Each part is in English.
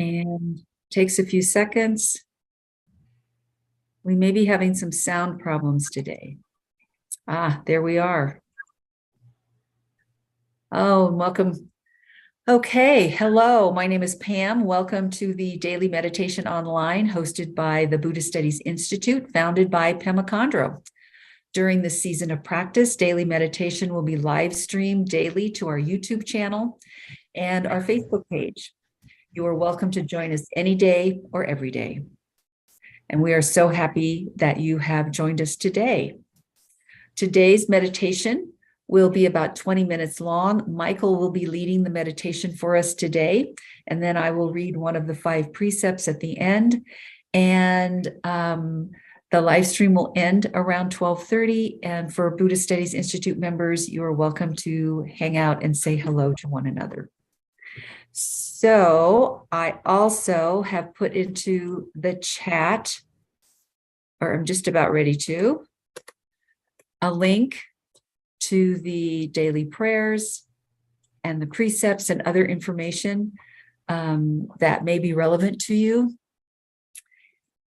and takes a few seconds. We may be having some sound problems today. There we are. Oh, welcome. Okay, hello, my name is Pam. Welcome to the Daily Meditation Online hosted by the Buddhist Studies Institute, founded by Pema Chödrön. During this season of practice, daily meditation will be live streamed daily to our YouTube channel and our Facebook page. You are welcome to join us any day or every day. And we are so happy that you have joined us today. Today's meditation will be about 20 minutes long. Michael will be leading the meditation for us today, and then I will read one of the 5 precepts at the end. And the live stream will end around 12:30. And for Buddhist Studies Institute members, you are welcome to hang out and say hello to one another. So I also have put into the chat, or I'm just about ready to, a link to the daily prayers and the precepts and other information that may be relevant to you.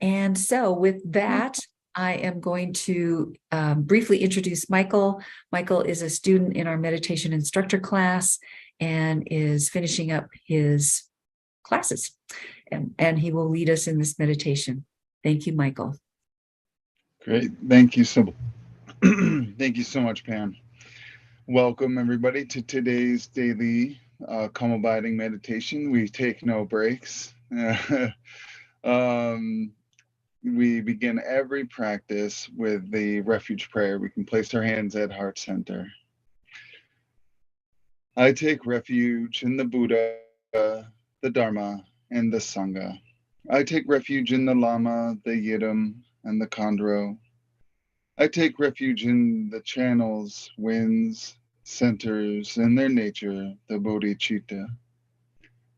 And so with that, I am going to briefly introduce Michael. Michael is a student in our meditation instructor class and is finishing up his classes. And he will lead us in this meditation. Thank you, Michael. Great. Thank you so Thank you so much, Pam. Welcome, everybody, to today's daily calm abiding meditation. We take no breaks. We begin every practice with the refuge prayer. We can place our hands at heart center. I take refuge in the Buddha, the Dharma, and the Sangha. I take refuge in the Lama, the Yidam, and the Khandro. I take refuge in the channels, winds, centers, and their nature, the bodhicitta.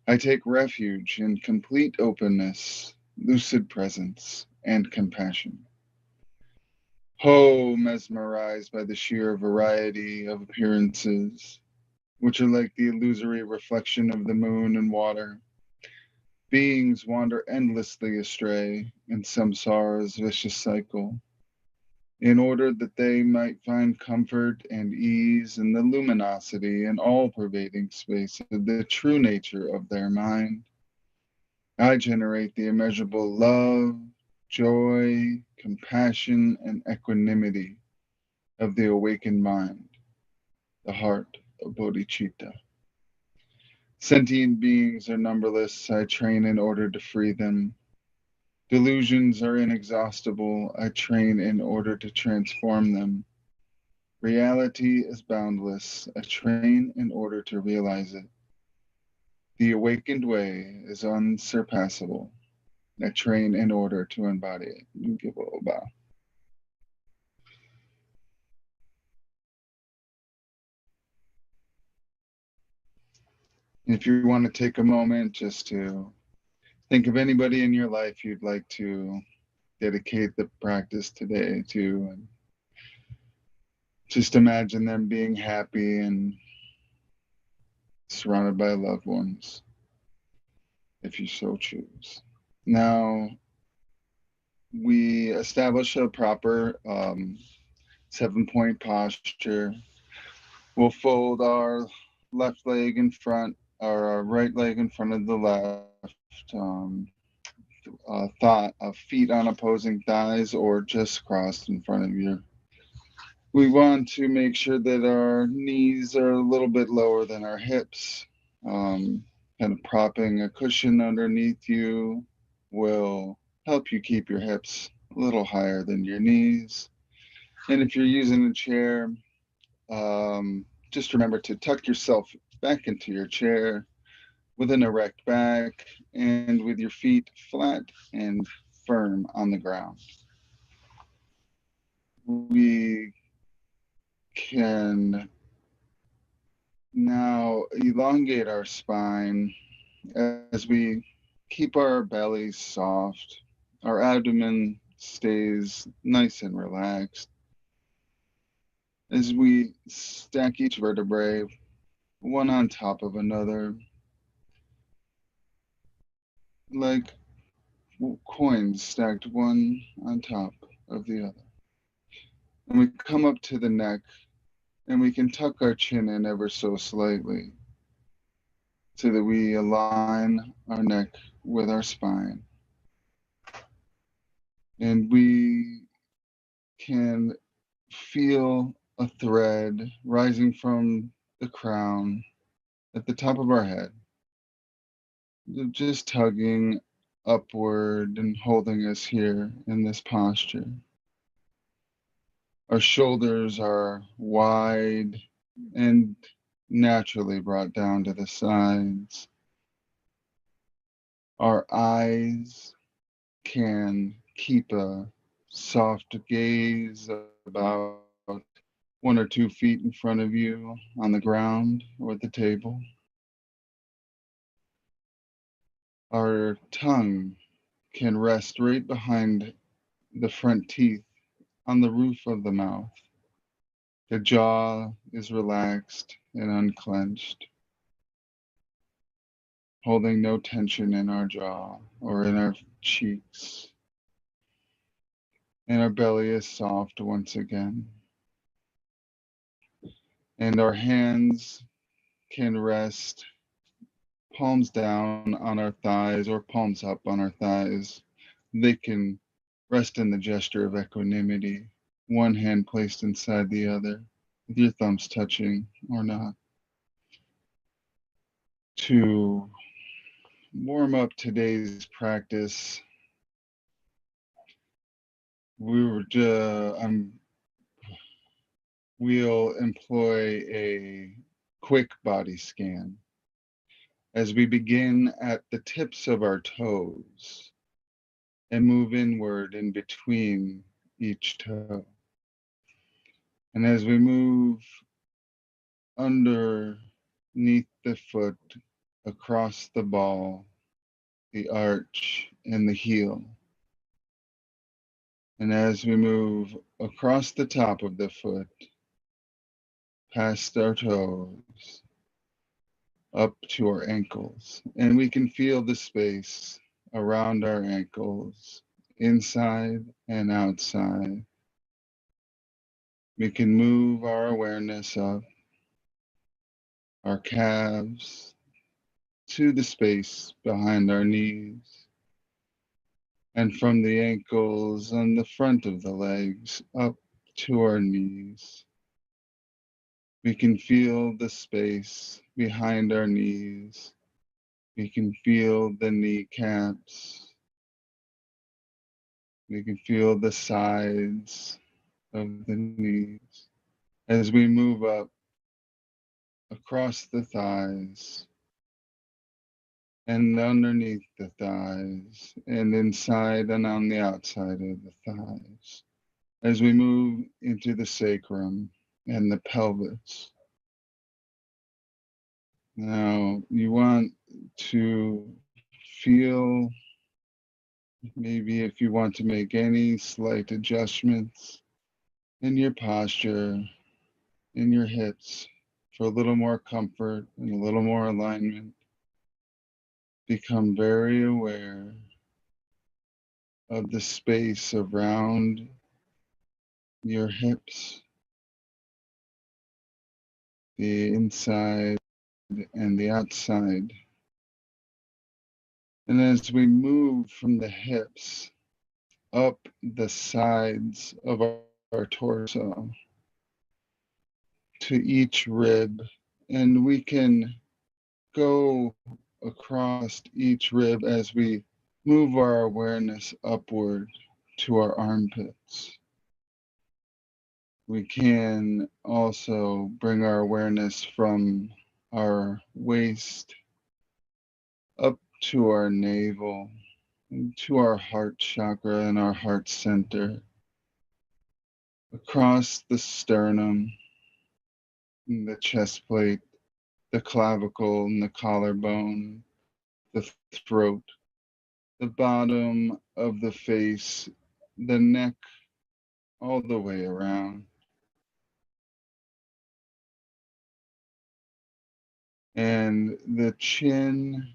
I take refuge in complete openness, lucid presence, and compassion. Ho, mesmerized by the sheer variety of appearances, which are like the illusory reflection of the moon and water. Beings wander endlessly astray in samsara's vicious cycle, in order that they might find comfort and ease in the luminosity and all-pervading space of the true nature of their mind. I generate the immeasurable love, joy, compassion, and equanimity of the awakened mind, the heart of bodhicitta. Sentient beings are numberless. I train in order to free them. Delusions are inexhaustible. I train in order to transform them. Reality is boundless. I train in order to realize it. The awakened way is unsurpassable. I train in order to embody it. You give a little bow. If you want to take a moment just to think of anybody in your life you'd like to dedicate the practice today to, and just imagine them being happy and surrounded by loved ones, if you so choose. Now, we establish a proper 7-point posture. We'll fold our left leg in front, or our right leg in front of the left, feet on opposing thighs or just crossed in front of you. We want to make sure that our knees are a little bit lower than our hips. Kind of propping a cushion underneath you will help you keep your hips a little higher than your knees. And if you're using a chair, just remember to tuck yourself back into your chair with an erect back and with your feet flat and firm on the ground. We can now elongate our spine as we keep our belly soft. Our abdomen stays nice and relaxed. As we stack each vertebrae one on top of another, like coins stacked one on top of the other. And we come up to the neck, and we can tuck our chin in ever so slightly so that we align our neck with our spine. And we can feel a thread rising from the crown at the top of our head, just tugging upward and holding us here in this posture. Our shoulders are wide and naturally brought down to the sides. Our eyes can keep a soft gaze about 1 or 2 feet in front of you on the ground or at the table. Our tongue can rest right behind the front teeth on the roof of the mouth. The jaw is relaxed and unclenched, holding no tension in our jaw or in our cheeks. And our belly is soft once again. And our hands can rest palms down on our thighs or palms up on our thighs. They can rest in the gesture of equanimity, one hand placed inside the other, with your thumbs touching or not. To warm up today's practice, we'll employ a quick body scan as we begin at the tips of our toes and move inward in between each toe. And as we move underneath the foot, across the ball, the arch, and the heel. And as we move across the top of the foot, past our toes, up to our ankles. And we can feel the space around our ankles, inside and outside. We can move our awareness up our calves to the space behind our knees, and from the ankles on the front of the legs up to our knees. We can feel the space behind our knees. We can feel the kneecaps. We can feel the sides of the knees as we move up across the thighs and underneath the thighs and inside and on the outside of the thighs as we move into the sacrum and the pelvis. Now you want to feel, maybe if you want to make any slight adjustments in your posture, in your hips, for a little more comfort and a little more alignment. Become very aware of the space around your hips, the inside and the outside. And as we move from the hips up the sides of our torso to each rib, and we can go across each rib as we move our awareness upward to our armpits. We can also bring our awareness from our waist up to our navel, to our heart chakra and our heart center, across the sternum, the chest plate, the clavicle and the collarbone, the throat, the bottom of the face, the neck, all the way around. And the chin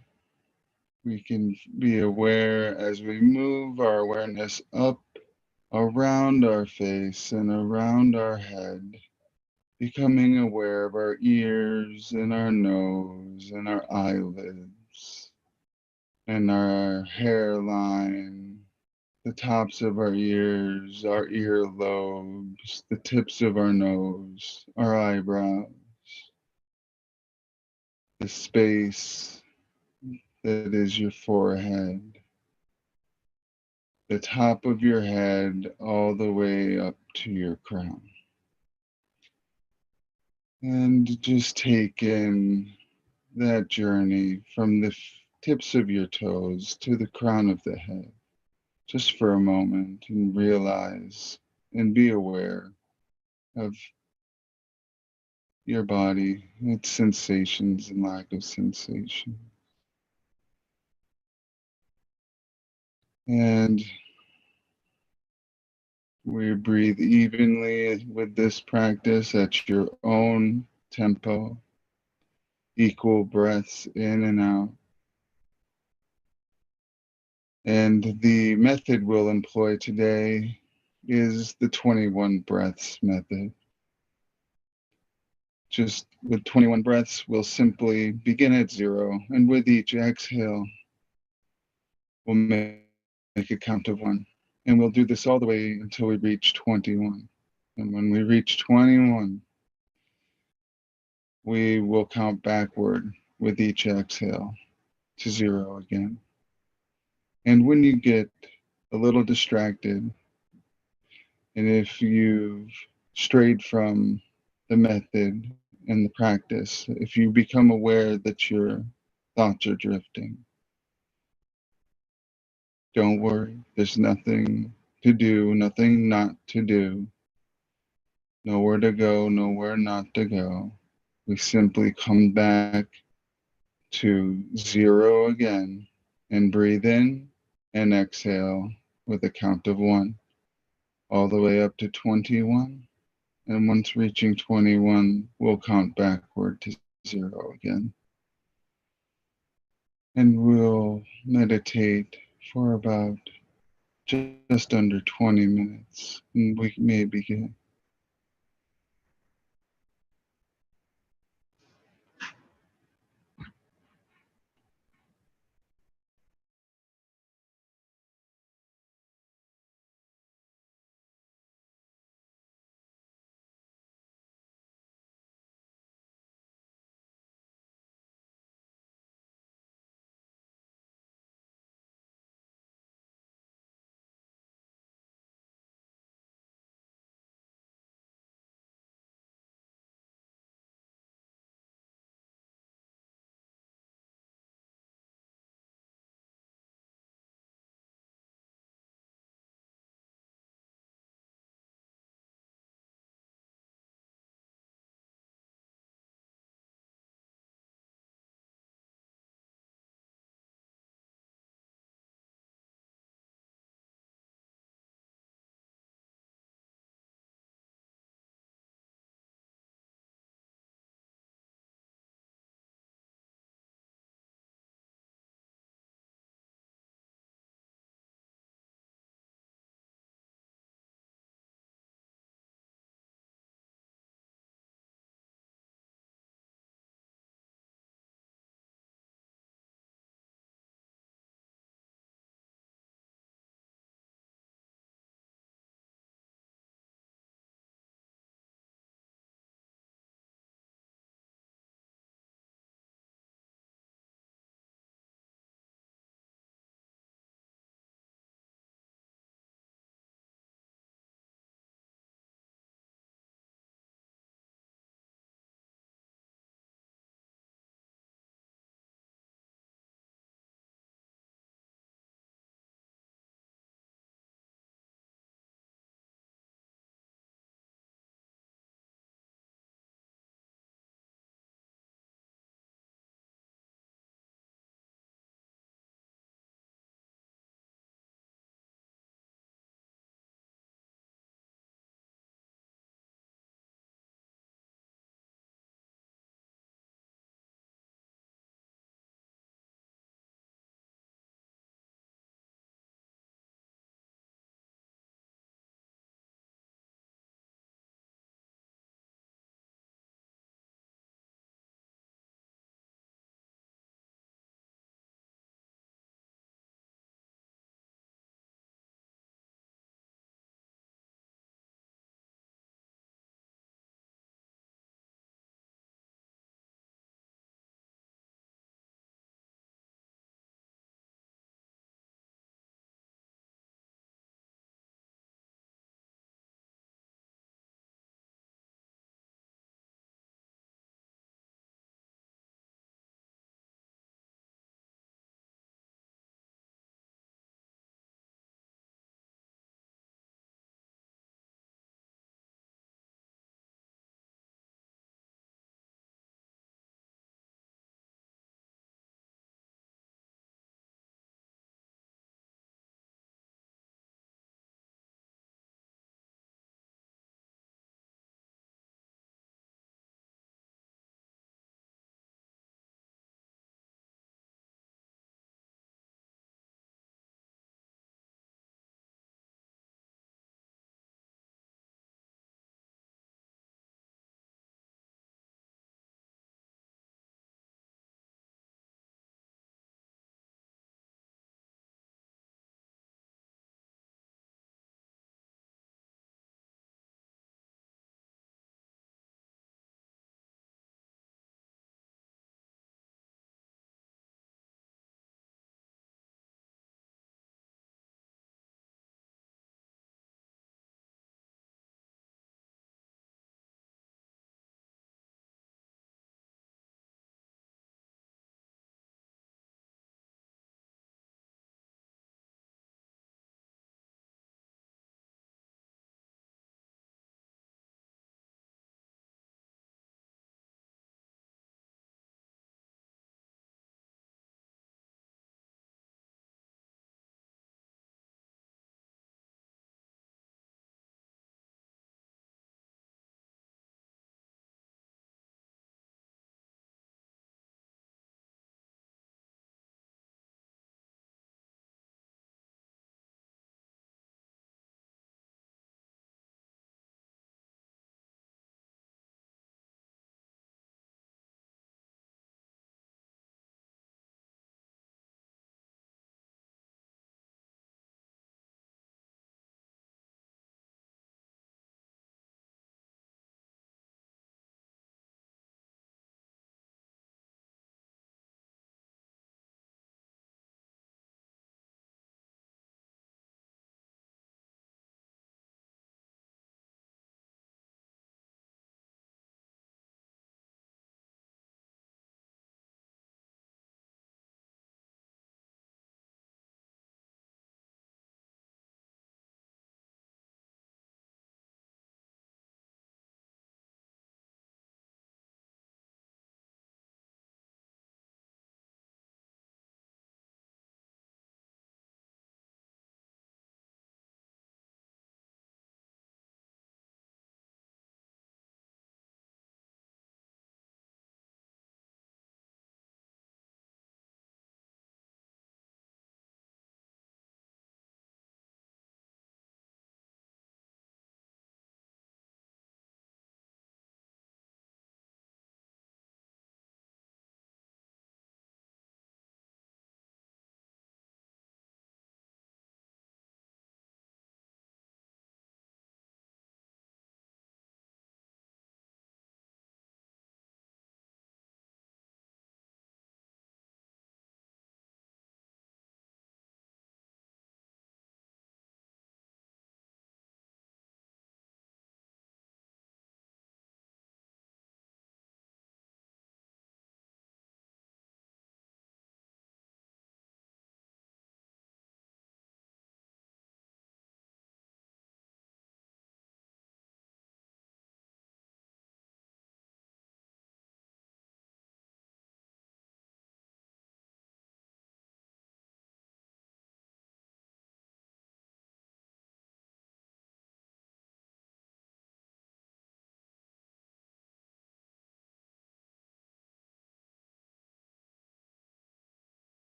We can be aware as we move our awareness up around our face and around our head, becoming aware of our ears and our nose and our eyelids and our hairline, the tops of our ears, our earlobes, the tips of our nose, our eyebrows, the space that is your forehead, the top of your head, all the way up to your crown. And just take in that journey from the tips of your toes to the crown of the head, just for a moment, and realize and be aware of your body, its sensations and lack of sensation. And we breathe evenly with this practice at your own tempo, equal breaths in and out. And the method we'll employ today is the 21 breaths method. Just with 21 breaths, we'll simply begin at 0, and with each exhale, we'll make a count of 1. And we'll do this all the way until we reach 21. And when we reach 21, we will count backward with each exhale to 0 again. And when you get a little distracted, and if you've strayed from the method and the practice, if you become aware that your thoughts are drifting, don't worry. There's nothing to do, nothing not to do, nowhere to go, nowhere not to go. We simply come back to 0 again and breathe in and exhale with a count of 1 all the way up to 21. And once reaching 21, we'll count backward to 0 again. And we'll meditate for about just under 20 minutes. And we may begin.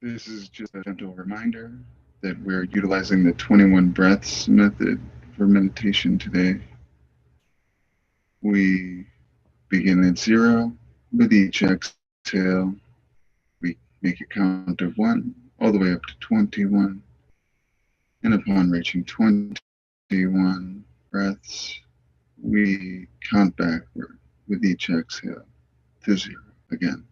This is just a gentle reminder that we're utilizing the 21 breaths method for meditation today. We begin at 0 with each exhale. We make a count of 1 all the way up to 21. And upon reaching 21 breaths, we count backward with each exhale to 0 again.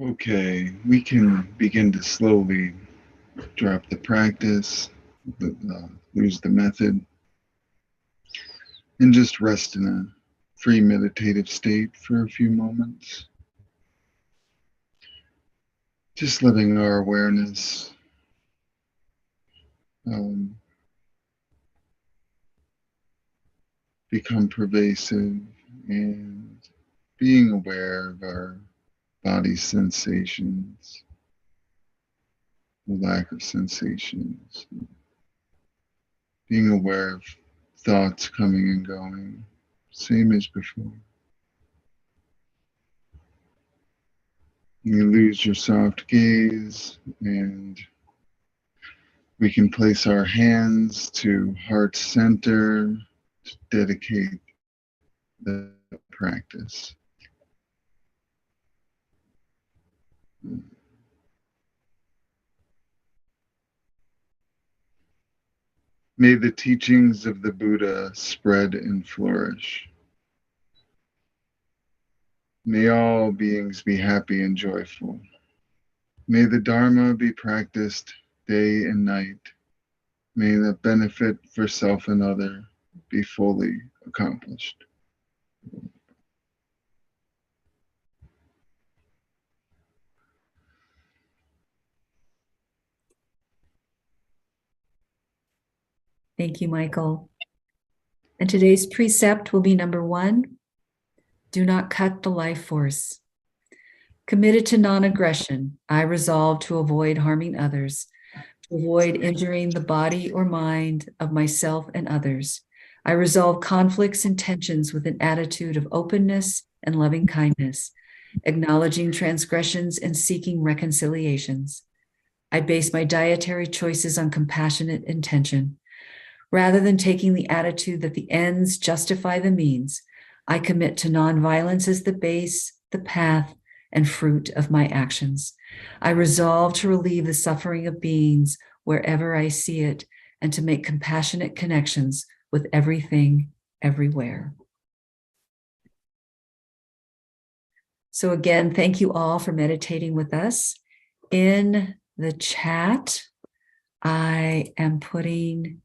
Okay, we can begin to slowly drop the practice, lose the method, and just rest in a free meditative state for a few moments. Just letting our awareness um, become pervasive and being aware of our body sensations, the lack of sensations, being aware of thoughts coming and going, same as before. You lose your soft gaze, and we can place our hands to heart center to dedicate the practice. May the teachings of the Buddha spread and flourish. May all beings be happy and joyful. May the Dharma be practiced day and night. May the benefit for self and other be fully accomplished. Thank you, Michael. And today's precept will be number 1, do not cut the life force. Committed to non-aggression, I resolve to avoid harming others, to avoid injuring the body or mind of myself and others. I resolve conflicts and tensions with an attitude of openness and loving kindness, acknowledging transgressions and seeking reconciliations. I base my dietary choices on compassionate intention. Rather than taking the attitude that the ends justify the means, I commit to nonviolence as the base, the path, and fruit of my actions. I resolve to relieve the suffering of beings wherever I see it and to make compassionate connections with everything, everywhere. So again, thank you all for meditating with us. In the chat, I am putting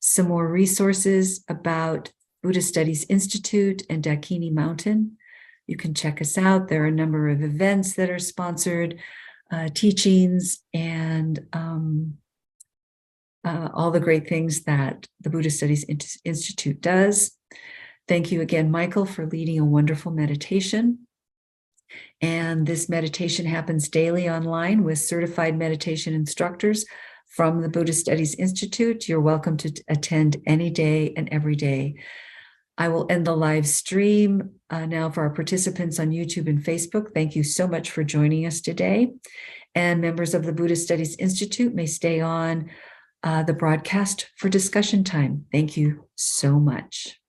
some more resources about Buddhist Studies Institute and Dakini Mountain. You can check us out. There are a number of events that are sponsored, teachings, and all the great things that the Buddhist Studies Institute does. Thank you again, Michael, for leading a wonderful meditation. And this meditation happens daily online with certified meditation instructors from the Buddhist Studies Institute. You're welcome to attend any day and every day. I will end the live stream now for our participants on YouTube and Facebook. Thank you so much for joining us today. And members of the Buddhist Studies Institute may stay on the broadcast for discussion time. Thank you so much.